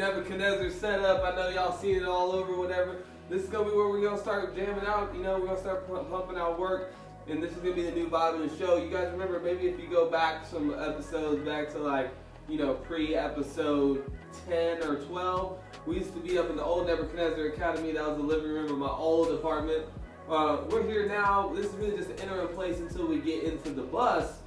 Nebuchadnezzar setup. I know y'all seen it all over, whatever. This is gonna be where we're gonna start jamming out. You know, we're gonna start pumping out work, and this is gonna be the new vibe of the show. You guys remember, maybe if you go back some episodes, back to like, you know, pre-episode 10 or 12, we used to be up in the old Nebuchadnezzar Academy. That was the living room of my old apartment. We're here now. This is really just an interim place until we get into the bus.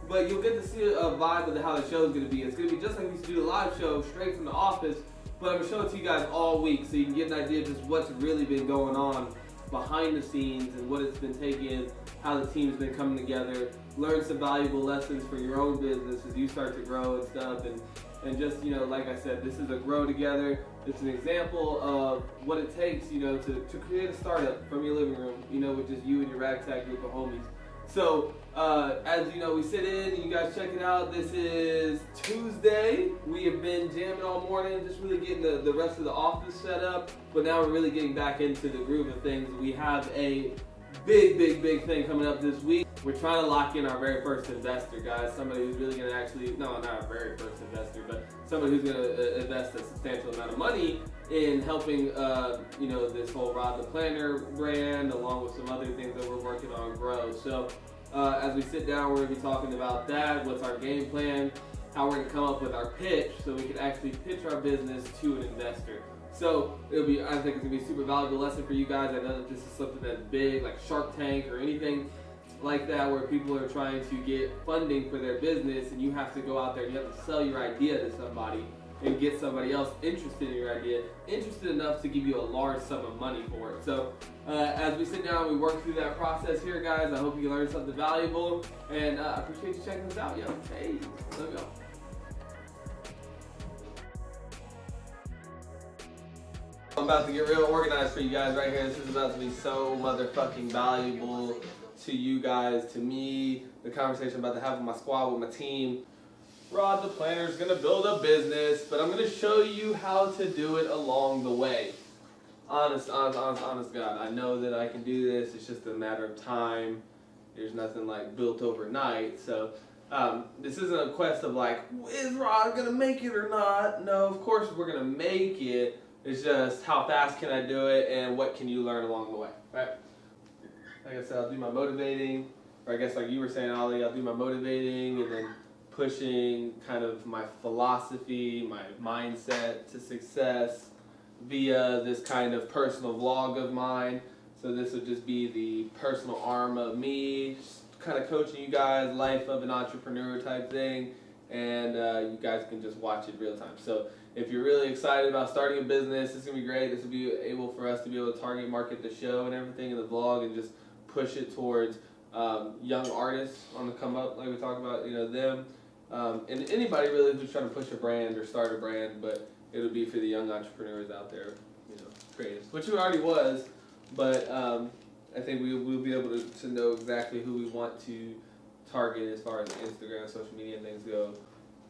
But you'll get to see a vibe of how the show is going to be. It's going to be just like we used to do the live show, straight from the office. But I'm going to show it to you guys all week so you can get an idea of just what's really been going on behind the scenes and what it's been taking, how the team's been coming together, learn some valuable lessons for your own business as you start to grow and stuff. And just, you know, like I said, this is a grow together. It's an example of what it takes, you know, to create a startup from your living room, you know, with just you and your ragtag group of homies. So, as you know, we sit in and you guys check it out. This is Tuesday. We have been jamming all morning, just really getting the rest of the office set up. But now we're really getting back into the groove of things. We have a big thing coming up this week. We're trying to lock in our very first investor, guys. Somebody who's really going to actually, no, not our very first investor, but somebody who's going to invest a substantial amount of money in helping, you know, this whole Rodtheplanter brand, along with some other things that we're working on grow. So as we sit down, we're going to be talking about that, what's our game plan, how we're going to come up with our pitch so we can actually pitch our business to an investor. So it'll be, I think it's going to be a super valuable lesson for you guys. I know that this is something that's big, like Shark Tank or anything like that, where people are trying to get funding for their business and you have to go out there and you have to sell your idea to somebody and get somebody else interested in your idea, interested enough to give you a large sum of money for it. So as we sit down, we work through that process here, guys. I hope you learned something valuable, and I appreciate you checking this out, yo. Hey, love y'all. I'm about to get real organized for you guys right here. This is about to be so motherfucking valuable to you guys, to me, the conversation I'm about to have with my squad, with my team. Rodtheplanter is gonna build a business, but I'm gonna show you how to do it along the way. Honest God, I know that I can do this. It's just a matter of time. There's nothing like built overnight. So this isn't a quest of like, is Rod gonna make it or not? No, of course we're gonna make it. It's just how fast can I do it and what can you learn along the way, right? Like I said, I'll do my motivating, or I guess like you were saying, Ollie, I'll do my motivating and then pushing kind of my philosophy, my mindset to success via this kind of personal vlog of mine. So this would just be the personal arm of me, just kind of coaching you guys, life of an entrepreneur type thing, and you guys can just watch it real time. So if you're really excited about starting a business, it's going to be great. This will be able for us to be able to target market the show and everything in the vlog and just push it towards young artists on the come up, like we talked about, you know, them. And anybody really who's trying to push a brand or start a brand, but it'll be for the young entrepreneurs out there, you know, creatives, which it already was, but I think we'll be able to know exactly who we want to target as far as Instagram, social media, and things go.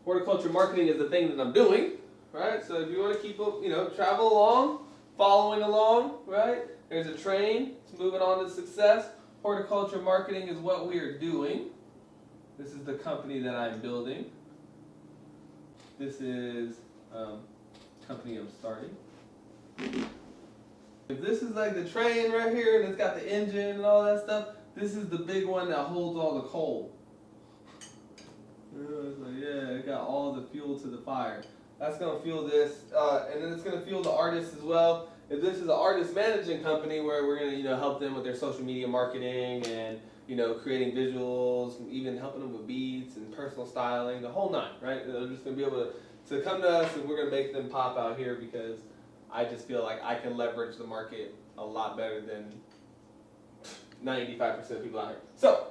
Horticulture marketing is the thing that I'm doing, right? So if you want to keep up, you know, travel along, following along, right? There's a train, it's moving on to success. Horticulture marketing is what we are doing. This is the company that I'm building. This is company I'm starting. If this is like the train right here and it's got the engine and all that stuff, this is the big one that holds all the coal. It's like, yeah, it got all the fuel to the fire. That's gonna fuel this, and then it's gonna fuel the artists as well. If this is an artist managing company where we're gonna, you know, help them with their social media marketing and, you know, creating visuals, and even helping them with beats and personal styling, the whole nine, right? They're just gonna be able to come to us, and we're gonna make them pop out here because I just feel like I can leverage the market a lot better than 95% of people out here. So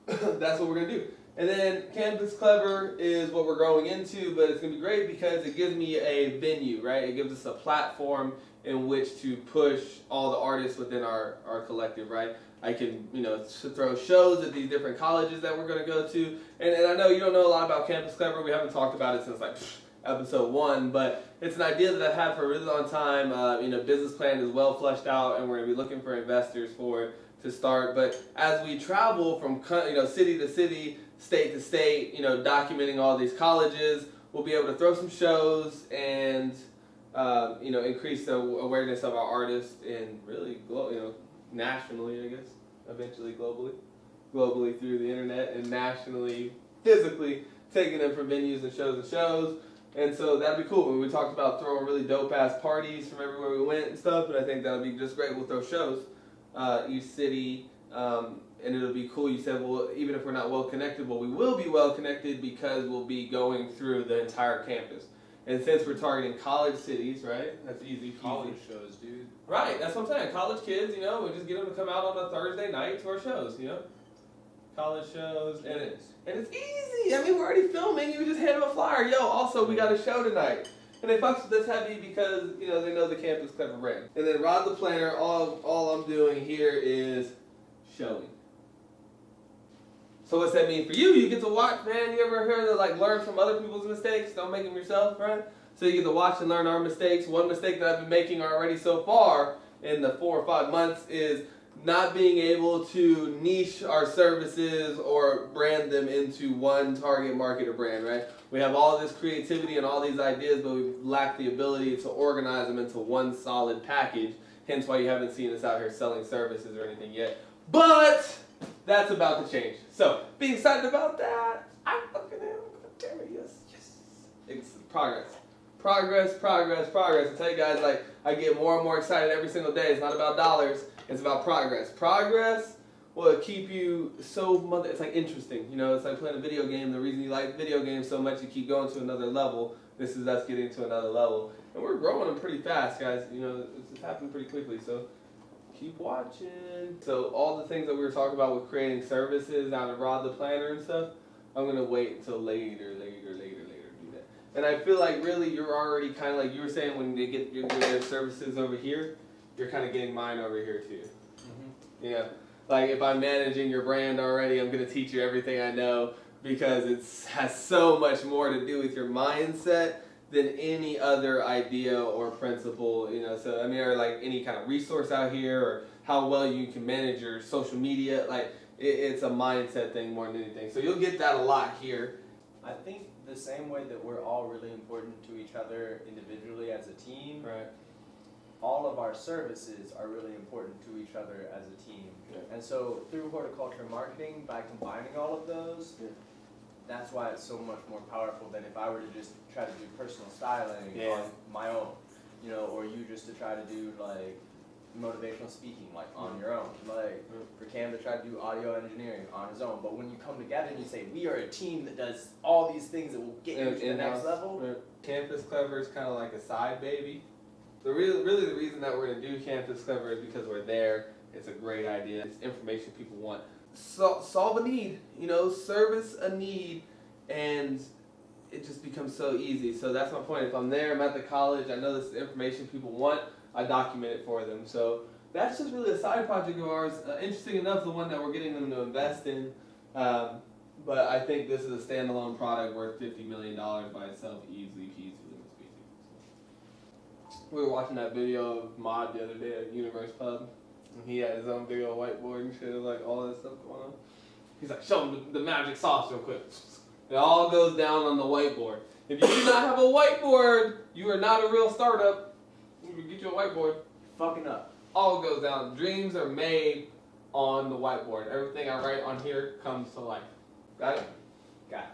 that's what we're gonna do. And then Campus Clever is what we're growing into, but it's going to be great because it gives me a venue, right? It gives us a platform in which to push all the artists within our collective, right? I can, you know, throw shows at these different colleges that we're going to go to. And I know you don't know a lot about Campus Clever. We haven't talked about it since like episode 1, but it's an idea that I've had for a really long time. You know, business plan is well fleshed out, and we're going to be looking for investors for it to start. But as we travel from, you know, city to city, state to state, you know, documenting all these colleges, we'll be able to throw some shows and increase the awareness of our artists and really, nationally, I guess, eventually globally through the internet, and nationally, physically taking them from venues and shows. And so that'd be cool. We talked about throwing really dope-ass parties from everywhere we went and stuff, and I think that'd be just great. We'll throw shows, each city, and it'll be cool. You said, well, even if we're not well-connected, well, we will be well-connected because we'll be going through the entire campus. And since we're targeting college cities, right? That's easy. College shows, dude. Right, that's what I'm saying. College kids, we just get them to come out on a Thursday night to our shows, College shows, and it's easy. I mean, we're already filming. You just hand them a flyer. Yo, also, we got a show tonight. And they fucks with us heavy because, they know the Campus Clever brand. And then Rodtheplanter, all I'm doing here is showing. So what's that mean for you? You get to watch, man. You ever heard of, learn from other people's mistakes? Don't make them yourself, right? So you get to watch and learn our mistakes. One mistake that I've been making already so far in the 4 or 5 months is not being able to niche our services or brand them into one target market or brand, right? We have all this creativity and all these ideas, but we lack the ability to organize them into one solid package. Hence why you haven't seen us out here selling services or anything yet. But that's about to change. So, being excited about that, I fucking am. Damn it, yes. It's progress. Progress. I tell you guys, I get more and more excited every single day. It's not about dollars. It's about progress. Progress will keep you so it's interesting. It's like playing a video game. The reason you like video games so much, you keep going to another level. This is us getting to another level. And we're growing them pretty fast, guys. It's happening pretty quickly. So keep watching. So all the things that we were talking about with creating services out of Rodtheplanter and stuff, I'm going to wait until later to do that. And I feel like really you're already kind of you were saying when they get your services over here, you're kind of getting mine over here too. Mm-hmm. Yeah. If I'm managing your brand already, I'm going to teach you everything I know because it has so much more to do with your mindset than any other idea or principle, So, or any kind of resource out here or how well you can manage your social media. It's a mindset thing more than anything. So you'll get that a lot here. I think the same way that we're all really important to each other individually as a team. Right. All of our services are really important to each other as a team. Yeah. And so through horticulture marketing, by combining all of those, that's why it's so much more powerful than if I were to just try to do personal styling on my own, or you just to try to do motivational speaking on your own. For Cam to try to do audio engineering on his own. But when you come together and you say, we are a team that does all these things that will get you to the next level. Campus Clever is kind of like a side baby. Really the reason that we're going to do Campus Clever is because we're there. It's a great idea. It's information people want. Solve a need, service a need, and it just becomes so easy. So that's my point. If I'm there, I'm at the college, I know this is information people want, I document it for them. So that's just really a side project of ours. Interesting enough, the one that we're getting them to invest in. But I think this is a standalone product worth $50 million by itself, easily peasy. We were watching that video of Mod the other day at Universe Pub. And he had his own big old whiteboard and shit, all that stuff going on. He's like, show him the magic sauce real quick. It all goes down on the whiteboard. If you do not have a whiteboard, you are not a real startup. You get you a whiteboard. Fucking up. All goes down. Dreams are made on the whiteboard. Everything I write on here comes to life. Got it? Got it.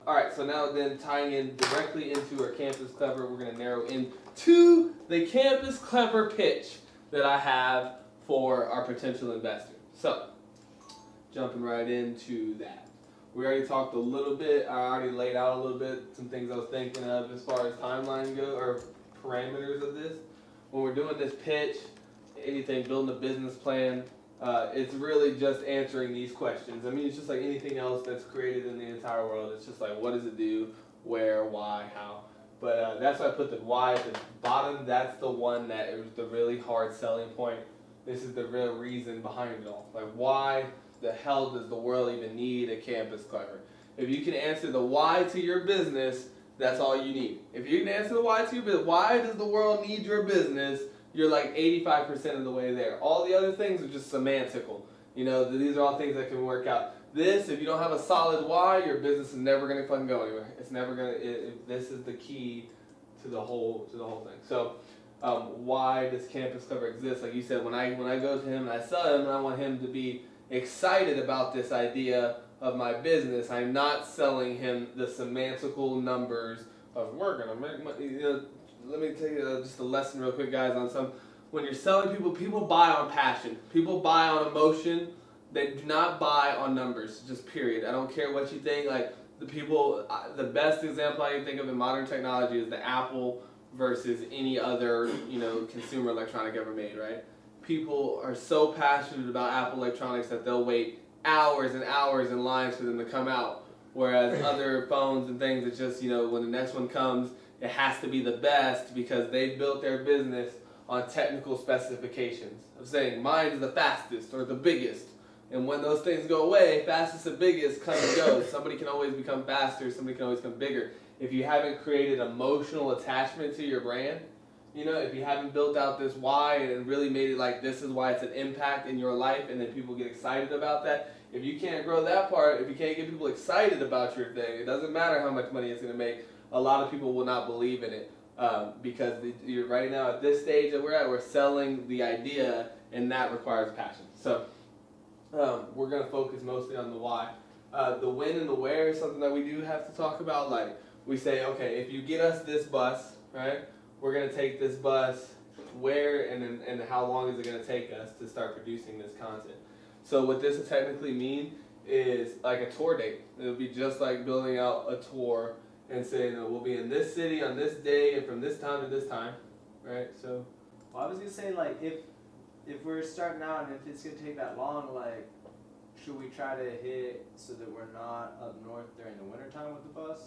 Alright, so now then tying in directly into our Campus Clever, we're going to narrow in to the Campus Clever pitch that I have for our potential investor. So, jumping right into that. We already talked a little bit, I already laid out a little bit, some things I was thinking of as far as timeline go, or parameters of this. When we're doing this pitch, anything, building a business plan, it's really just answering these questions. It's just like anything else that's created in the entire world. It's just like, what does it do, where, why, how. But that's why I put the why at the bottom. That's the one that is the really hard selling point. This is the real reason behind it all. Why the hell does the world even need a Campus Clever? If you can answer the why to your business, that's all you need. If you can answer the why to your business, why does the world need your business? You're 85% of the way there. All the other things are just semantical. These are all things that can work out. This, if you don't have a solid why, your business is never going to fucking go anywhere. It's never going to, this is the key to the whole thing. So why does campus cover exist? Like you said, when I go to him and I sell him, and I want him to be excited about this idea of my business. I'm not selling him the semantical numbers of we're gonna make money. You know, let me tell you just a lesson real quick, guys, on some. When you're selling people buy on passion. People buy on emotion. They do not buy on numbers, just period. I don't care what you think. Like the best example I can think of in modern technology is the Apple versus any other, consumer electronic ever made, right? People are so passionate about Apple electronics that they'll wait hours and hours in lines for them to come out. Whereas other phones and things, it's just, when the next one comes, it has to be the best because they built their business on technical specifications. I'm saying mine is the fastest or the biggest. And when those things go away, fastest and biggest come and goes. Somebody can always become faster, somebody can always become bigger. If you haven't created emotional attachment to your brand, if you haven't built out this why and really made it like this is why it's an impact in your life and then people get excited about that, if you can't grow that part, if you can't get people excited about your thing, it doesn't matter how much money it's going to make, a lot of people will not believe in it because you're right now at this stage that we're at, we're selling the idea and that requires passion. So we're going to focus mostly on the why. The when and the where is something that we do have to talk about. Like we say, okay, if you get us this bus, right, we're going to take this bus where and how long is it going to take us to start producing this content. So what this will technically mean is like a tour date. It'll be just like building out a tour and saying we'll be in this city on this day and from this time to this time, right? So, well, I was gonna say like if we're starting out and if it's gonna take that long, like should we try to hit so that we're not up north during the wintertime with the bus?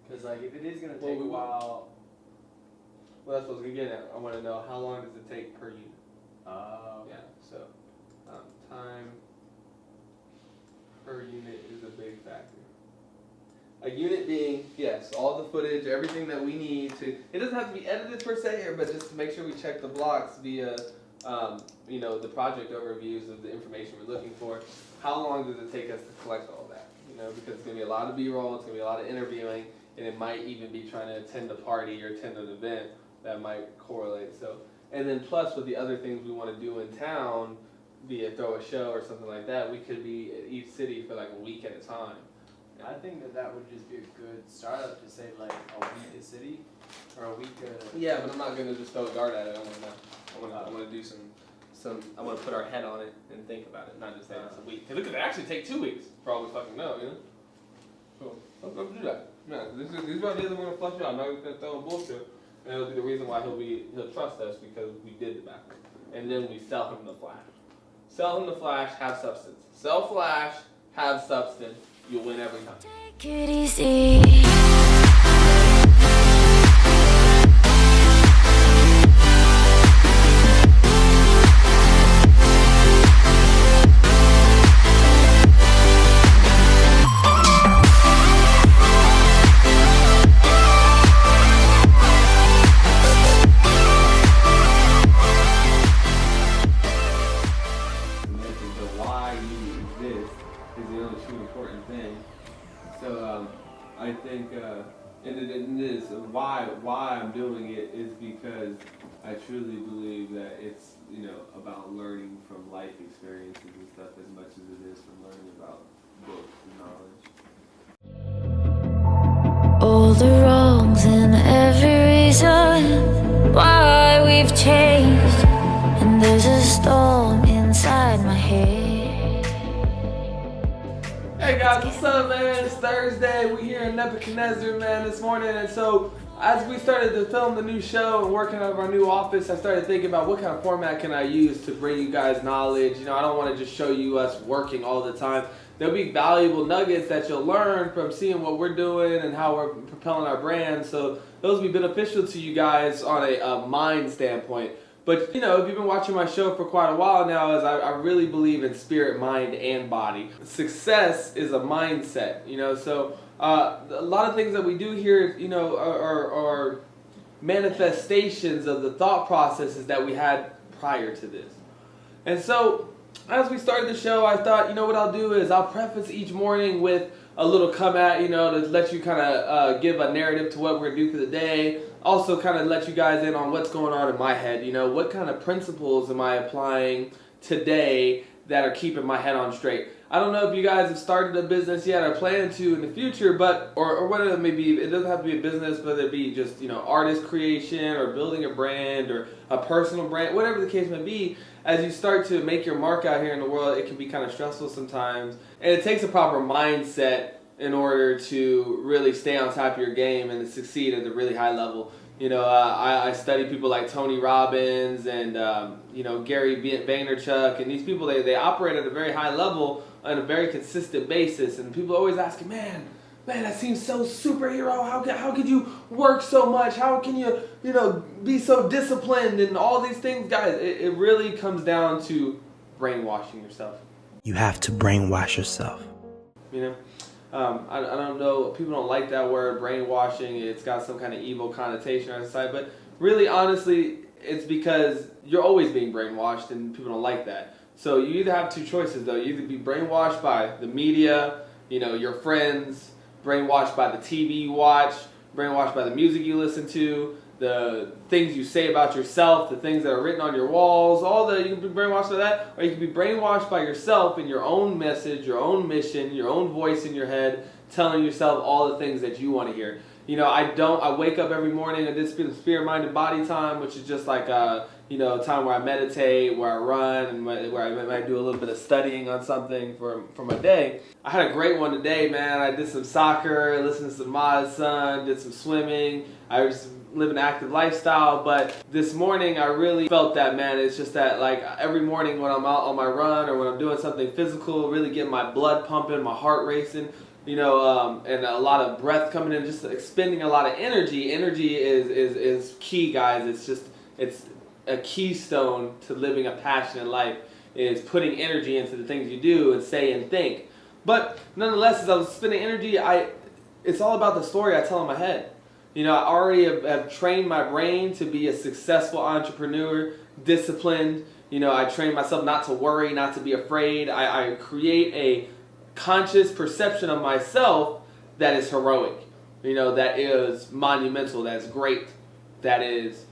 Because like if it is gonna take a while. Well, that's what I was getting at. I want to know how long does it take per unit. Yeah. So time per unit is a big factor. A unit being, yes, all the footage, everything that we need to, it doesn't have to be edited per se here, but just to make sure we check the blocks via, the project overviews of the information we're looking for. How long does it take us to collect all that? Because it's going to be a lot of B-roll, it's going to be a lot of interviewing, and it might even be trying to attend a party or attend an event that might correlate. So, and then plus with the other things we want to do in town, be it throw a show or something like that, we could be at each city for like a week at a time. I think that would just be a good startup to say like a week a city or a week a... Yeah, but I'm not going to just throw a dart at it. I want to do some. I want to put our head on it and think about it, not just say it's a week. Because it could actually take 2 weeks for all we fucking know, So let's do that. Yeah, these are ideas we're going to flush out. I'm not going to throw bullshit. And it'll be the reason why he'll trust us because we did the background. And then we sell him the flash. Sell him the flash, have substance. Sell flash, have substance. You'll win every time. Take it easy. I think, and it is why I'm doing it is because I truly believe that it's about learning from life experiences and stuff as much as it is from learning about books and knowledge. All the wrongs and every reason why we've changed, and there's a storm inside my head. Hey guys, what's up, man? It's Thursday. We here in Nebuchadnezzar, man, this morning. And so, as we started to film the new show and working out of our new office, I started thinking about what kind of format can I use to bring you guys knowledge. I don't want to just show you us working all the time. There'll be valuable nuggets that you'll learn from seeing what we're doing and how we're propelling our brand. So those will be beneficial to you guys on a mind standpoint. But, if you've been watching my show for quite a while now, I really believe in spirit, mind, and body. Success is a mindset, so a lot of things that we do here, are manifestations of the thought processes that we had prior to this. And so, as we started the show, I thought, what I'll do is I'll preface each morning with a little come at, to let you kind of give a narrative to what we're going to do for the day. also kind of let you guys in on what's going on in my head. You know, what kind of principles am I applying today that are keeping my head on straight? I don't know if you guys have started a business yet or plan to in the future, but or whatever it may be. It doesn't have to be a business, whether it be just, you know, artist creation or building a brand or a personal brand, whatever the case may be. As you start to make your mark out here in the world, it can be kind of stressful sometimes, and it takes a proper mindset in order to really stay on top of your game and to succeed at a really high level. You know, I study people like Tony Robbins and, you know, Gary Vaynerchuk, and these people, they operate at a very high level on a very consistent basis. And people always ask, man, that seems so superhero. How could you work so much? How can you, you know, be so disciplined and all these things? Guys, it really comes down to brainwashing yourself. You have to brainwash yourself. You know? I don't know, people don't like that word, brainwashing. It's got some kind of evil connotation on the side, but really, honestly, it's because you're always being brainwashed and people don't like that. So you either have two choices, though. You either be brainwashed by the media, you know, your friends, brainwashed by the TV you watch, brainwashed by the music you listen to, the things you say about yourself, the things that are written on your walls, you can be brainwashed by that, or you can be brainwashed by yourself and your own message, your own mission, your own voice in your head, telling yourself all the things that you want to hear. You know, I wake up every morning and this spirit, mind, and body time, which is just like you know, time where I meditate, where I run, and where I might do a little bit of studying on something for my day. I had a great one today, man. I did some soccer, listened to some Ma's son, did some swimming. I was living an active lifestyle, but this morning I really felt that, man. It's just that, like, every morning when I'm out on my run or when I'm doing something physical, really getting my blood pumping, my heart racing, you know, and a lot of breath coming in, just expending a lot of energy. Energy is key, guys. It's a keystone to living a passionate life, is putting energy into the things you do and say and think. But nonetheless, as I was spending energy, it's all about the story I tell in my head. You know, I already have trained my brain to be a successful entrepreneur, disciplined. You know, I train myself not to worry, not to be afraid. I create a conscious perception of myself that is heroic. You know, that is monumental, that's great, that is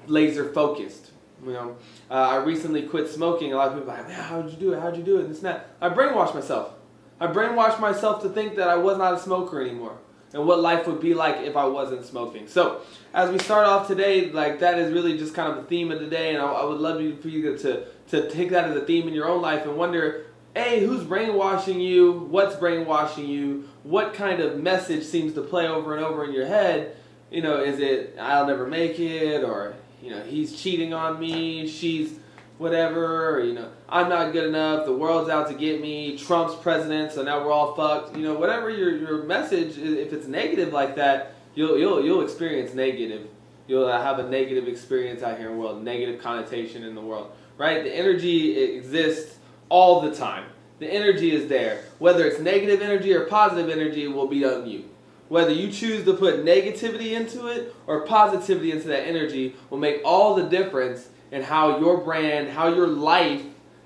laser focused. You know, I recently quit smoking. A lot of people are like, man, how'd you do it? How'd you do it? This and that. I brainwashed myself. I brainwashed myself to think that I was not a smoker anymore, and what life would be like if I wasn't smoking. So, as we start off today, like, that is really just kind of the theme of the day, and I would love for you to take that as a theme in your own life and wonder, hey, who's brainwashing you? What's brainwashing you? What kind of message seems to play over and over in your head? You know, is it, I'll never make it, or, you know, he's cheating on me, she's whatever, or, you know, I'm not good enough, the world's out to get me, Trump's president, so now we're all fucked. You know, whatever your message, if it's negative like that, you'll experience negative. You'll have a negative experience out here in the world, negative connotation in the world, right? The energy exists all the time. The energy is there. Whether it's negative energy or positive energy will be on you. Whether you choose to put negativity into it or positivity into that energy will make all the difference in how your brand, how your life,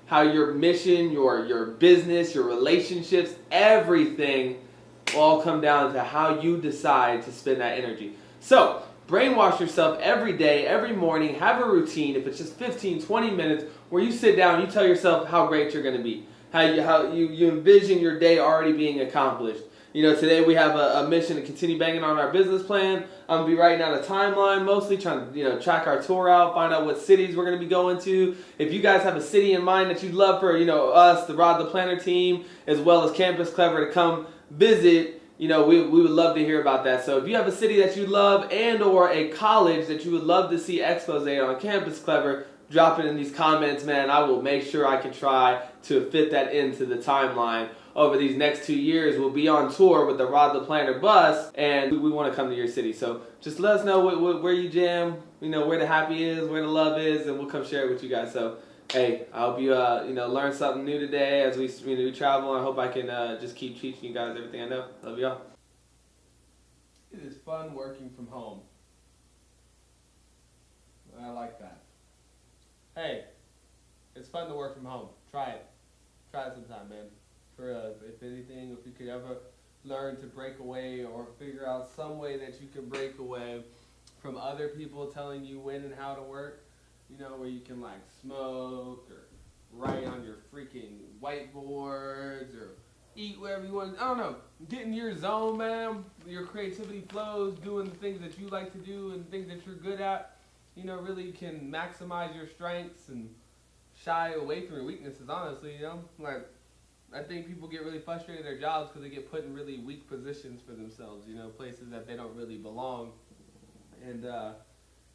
how your mission, your business, your relationships, everything will all come down to how you decide to spend that energy. So, brainwash yourself every day, every morning. Have a routine, if it's just 15, 20 minutes, where you sit down and you tell yourself how great you're going to be. How you envision your day already being accomplished. You know, today we have a mission to continue banging on our business plan. I'm going to be writing out a timeline, mostly trying to, you know, track our tour out, find out what cities we're going to be going to. If you guys have a city in mind that you'd love for, you know, us, the Rodtheplanter team, as well as Campus Clever to come visit, you know, we would love to hear about that. So if you have a city that you love and or a college that you would love to see expose on Campus Clever, drop it in these comments, man. I will make sure I can try to fit that into the timeline. Over these next 2 years, we'll be on tour with the Rodtheplanter bus, and we want to come to your city. So just let us know where you jam, you know, where the happy is, where the love is, and we'll come share it with you guys. So, hey, I hope you you know, learn something new today as we travel. I hope I can just keep teaching you guys everything I know. Love y'all. It is fun working from home. I like that. Hey, it's fun to work from home. Try it. Try it sometime, man. For if anything, if you could ever learn to break away or figure out some way that you can break away from from other people telling you when and how to work. You know, where you can like smoke or write on your freaking whiteboards or eat wherever you want. I don't know. Get in your zone, man. Your creativity flows, doing the things that you like to do and things that you're good at. You know, really can maximize your strengths and shy away from your weaknesses, honestly, you know? Like, I think people get really frustrated in their jobs because they get put in really weak positions for themselves, you know, places that they don't really belong.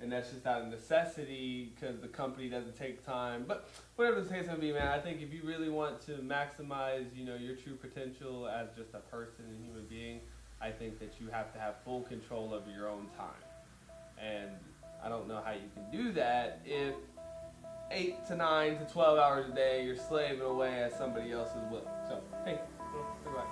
And that's just out of necessity because the company doesn't take time. But whatever the case may be, man, I think if you really want to maximize, you know, your true potential as just a person and human being, I think that you have to have full control over your own time. And I don't know how you can do that if 8 to 9 to 12 hours a day you're slaving away at somebody else's will. So, hey, goodbye.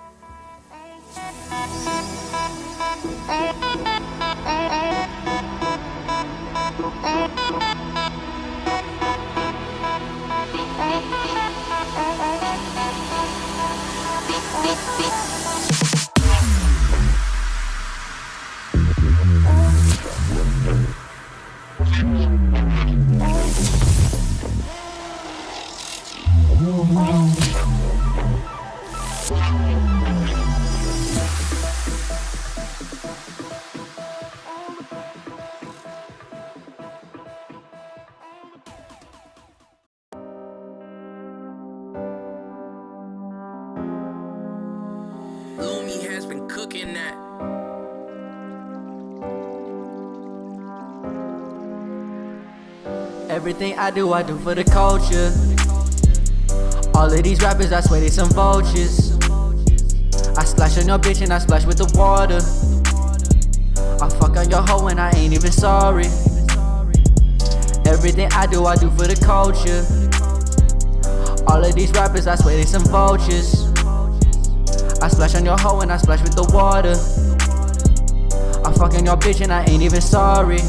Lumi has been cooking that. Everything I do for the culture. All of these rappers, I swear they some vultures. I splash on your bitch and I splash with the water. I fuck on your hoe and I ain't even sorry. Everything I do for the culture. All of these rappers, I swear they some vultures. I splash on your hoe and I splash with the water. I fuck on your bitch and I ain't even sorry.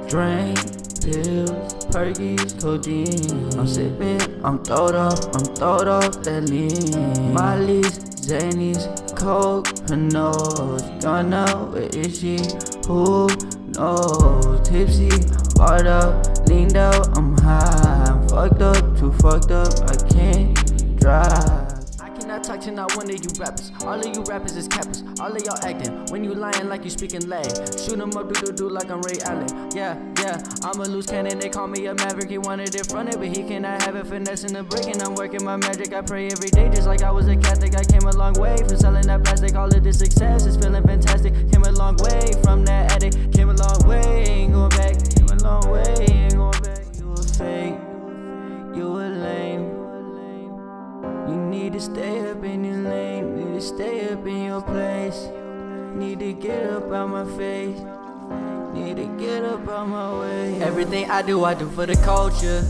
Drink, pills, perkies, codeine. I'm sipping, I'm throwed off that lean. Molly's, Zanies, coke, her nose. Gone out, where is she? Who knows? Tipsy, barred up, leaned out, I'm high. I'm fucked up, too fucked up, I can't drive. I cannot talk to not one of you rappers. All of you rappers is cappers. All of y'all acting when you lying like you speaking lay. Shoot 'em up, do like I'm Ray Allen. Yeah, I'm a loose cannon. They call me a maverick. He wanted it fronted, but he cannot have it. Finessing the brick, and I'm working my magic. I pray every day, just like I was a Catholic. I came a long way from selling that plastic. All of this success is feeling fantastic. Came a long way from that addict. Came a long way, ain't going back. Came a long way, ain't going back. You a fake, you a lame. You need to stay up in your lane, need to stay up in your place. Need to get up out my face, need to get up out my way. Everything I do for the culture.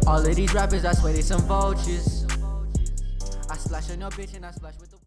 All of these rappers, I swear they some vultures. I splash on your bitch and I splash with the